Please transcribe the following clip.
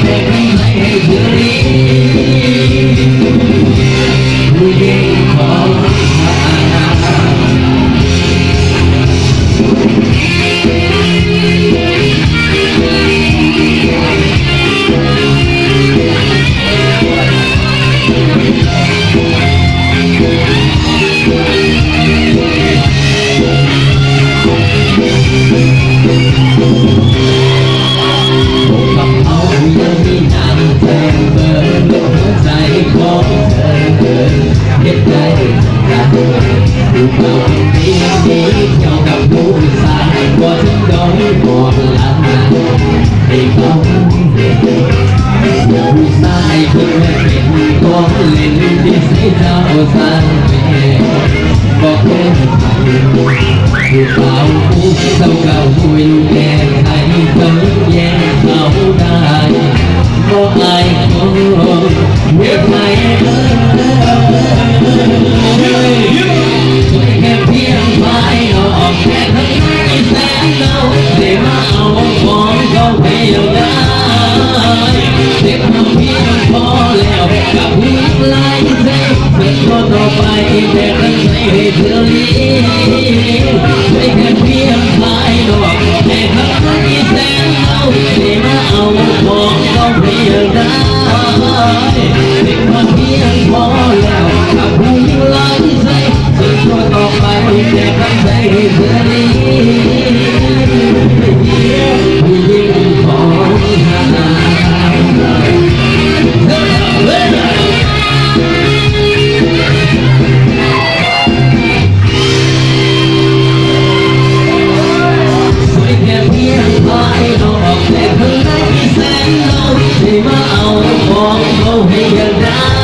แต่ข้างในให้เธอรีผู้หญิงของผู้เก่าเจ้าเก่าคุยแก่ไทยเพิ่งแย่เขาได้บอกไอ้คนเวียดไทยช่วยแค่เพียงภายนอกแค่ทั้งในแสนเงาได้มาเอาของเขาไปเอาได้เด็กทำเพียงพอแล้วกับผู้หลายใจเพื่อก็ต่อไปแต่ข้างในให้เธอลีไม่แค่เพียงภายนอกแต่ข้างในแสนเงาได้มาเอาของเขาไปเอาได้เด็กทำเพียงพอแล้วกับผู้หลายใจเพื่อก็ต่อไปแต่ข้างในให้เธอลีผู้หญิงของแต่ข้างในแสนเงาได้มาเอาของเขาให้ยังได้